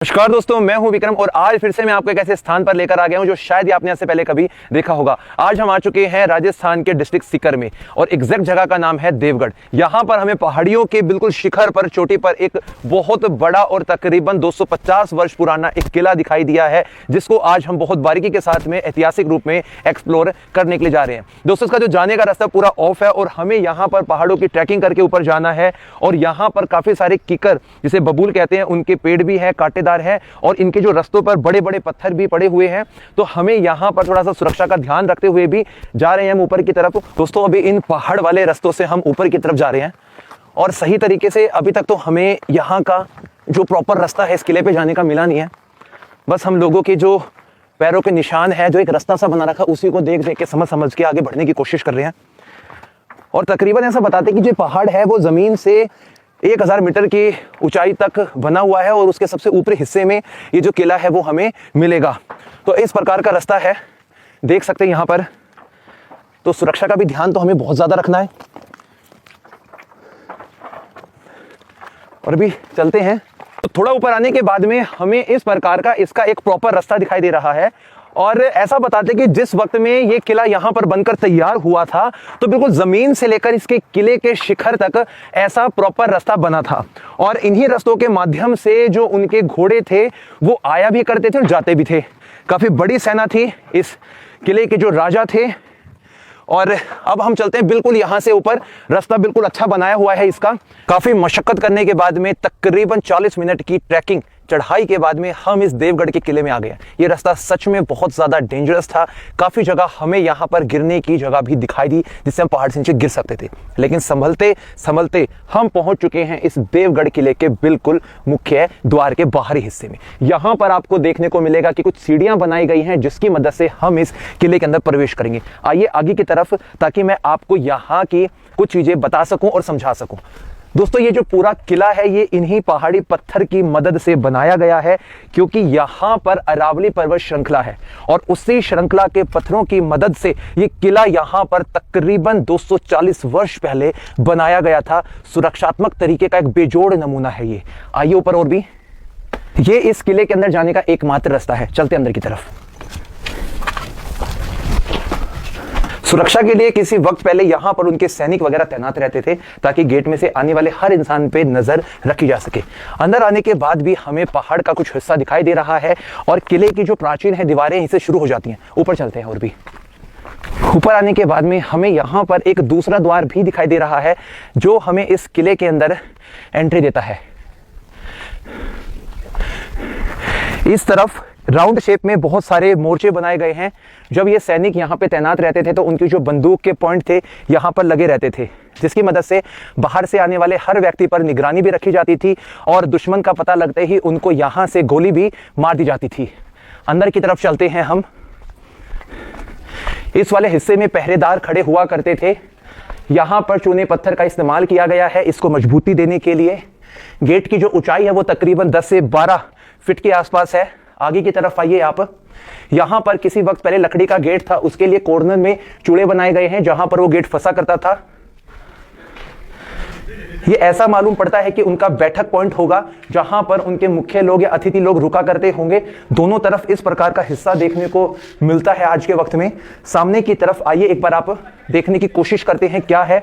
नमस्कार दोस्तों, मैं हूं विक्रम और आज फिर से मैं आपको एक ऐसे स्थान पर लेकर आ गया हूं जो शायद आपने इससे पहले कभी देखा होगा। आज हम आ चुके हैं राजस्थान के डिस्ट्रिक्ट सीकर में और एग्जैक्ट जगह का नाम है देवगढ़। यहां पर हमें पहाड़ियों के बिल्कुल शिखर पर, चोटी पर एक बहुत बड़ा और तकरीबन 250 वर्ष पुराना एक किला दिखाई दिया है, जिसको आज हम बहुत बारीकी के साथ में ऐतिहासिक रूप में एक्सप्लोर करने के लिए जा रहे हैं। दोस्तों, इसका जो जाने का रास्ता पूरा ऑफ है और हमें यहाँ पर पहाड़ों की ट्रैकिंग करके ऊपर जाना है और यहाँ पर काफी सारे किकर, जिसे बबूल कहते हैं, उनके पेड़ भी है, कांटेदार है और इनके जो रास्तों पर बड़े बड़े पत्थर भी पड़े हुए हैं। तो हमें यहाँ पर थोड़ा सा सुरक्षा का ध्यान रखते हुए भी जा रहे हैं हम ऊपर की तरफ। दोस्तों, अभी इन पहाड़ वाले रास्तों से हम ऊपर की तरफ जा रहे हैं और सही तरीके से अभी तक तो हमें यहाँ का जो प्रॉपर रास्ता है इस किले पे जाने का मिला नहीं है। बस हम लोगों के जो पैरों के निशान है, जो एक रास्ता सा बना रखा, उसी को देख देख के समझ के आगे बढ़ने की कोशिश कर रहे हैं। और तकरीबन ऐसा बताते हैं कि जो पहाड़ है वो जमीन से 1000 मीटर की ऊंचाई तक बना हुआ है और उसके सबसे ऊपरी हिस्से में ये जो किला है वो हमें मिलेगा। तो इस प्रकार का रास्ता है, देख सकते हैं यहाँ पर। तो सुरक्षा का भी ध्यान तो हमें बहुत ज्यादा रखना है और अभी चलते हैं। तो थोड़ा ऊपर आने के बाद में हमें इस प्रकार का इसका एक प्रॉपर रास्ता दिखाई दे रहा है और ऐसा बताते कि जिस वक्त में ये किला यहाँ पर बनकर तैयार हुआ था तो बिल्कुल जमीन से लेकर इसके किले के शिखर तक ऐसा प्रॉपर रास्ता बना था और इन्हीं रास्तों के माध्यम से जो उनके घोड़े थे वो आया भी करते थे और जाते भी थे। काफी बड़ी सेना थी इस किले के जो राजा थे। और अब हम चलते हैं बिल्कुल यहाँ से ऊपर। रास्ता बिल्कुल अच्छा बनाया हुआ है इसका। काफी मशक्कत करने के बाद में तकरीबन 40 मिनट की ट्रैकिंग चढ़ाई के बाद में हम इस देवगढ़ के किले में आ गए। ये रास्ता सच में बहुत ज्यादा डेंजरस था। काफी जगह हमें यहाँ पर गिरने की जगह भी दिखाई दी, जिससे हम पहाड़ से नीचे गिर सकते थे, लेकिन संभलते संभलते हम पहुंच चुके हैं इस देवगढ़ किले के बिल्कुल मुख्य द्वार के बाहरी हिस्से में। यहाँ पर आपको देखने को मिलेगा कि कुछ सीढ़ियां बनाई गई हैं, जिसकी मदद से हम इस किले के अंदर प्रवेश करेंगे। आइए आगे की तरफ, ताकि मैं आपको यहाँ की कुछ चीजें बता सकूं और समझा सकूं। दोस्तों, ये जो पूरा किला है ये इन्हीं पहाड़ी पत्थर की मदद से बनाया गया है, क्योंकि यहाँ पर अरावली पर्वत श्रृंखला है और उसी श्रृंखला के पत्थरों की मदद से ये किला यहाँ पर तकरीबन 240 वर्ष पहले बनाया गया था। सुरक्षात्मक तरीके का एक बेजोड़ नमूना है ये। आइए ऊपर और भी। ये इस किले के अंदर जाने का एकमात्र रास्ता है। चलते अंदर की तरफ। सुरक्षा के लिए किसी वक्त पहले यहाँ पर उनके सैनिक वगैरह तैनात रहते थे, ताकि गेट में से आने वाले हर इंसान पे नजर रखी जा सके। अंदर आने के बाद भी हमें पहाड़ का कुछ हिस्सा दिखाई दे रहा है और किले की जो प्राचीन है दीवारें इसे शुरू हो जाती हैं। ऊपर चलते हैं और भी। ऊपर आने के बाद में हमें यहाँ पर एक दूसरा द्वार भी दिखाई दे रहा है, जो हमें इस किले के अंदर एंट्री देता है। इस तरफ राउंड शेप में बहुत सारे मोर्चे बनाए गए हैं। जब ये सैनिक यहाँ पे तैनात रहते थे तो उनकी जो बंदूक के पॉइंट थे यहाँ पर लगे रहते थे, जिसकी मदद से बाहर से आने वाले हर व्यक्ति पर निगरानी भी रखी जाती थी और दुश्मन का पता लगते ही उनको यहाँ से गोली भी मार दी जाती थी। अंदर की तरफ चलते हैं हम। इस वाले हिस्से में पहरेदार खड़े हुआ करते थे। यहाँ पर चूने पत्थर का इस्तेमाल किया गया है इसको मजबूती देने के लिए। गेट की जो ऊंचाई है वो तकरीबन 10 से 12 फीट के आसपास है। आगे की तरफ आइए आप। यहां पर किसी वक्त पहले लकड़ी का गेट था, उसके लिए कॉर्नर में चूड़े बनाए गए हैं जहां पर वो गेट फंसा करता था। ये ऐसा मालूम पड़ता है कि उनका बैठक पॉइंट होगा, जहां पर उनके मुख्य लोग या अतिथि लोग रुका करते होंगे। दोनों तरफ इस प्रकार का हिस्सा देखने को मिलता है आज के वक्त में। सामने की तरफ आइए, एक बार आप देखने की कोशिश करते हैं क्या है।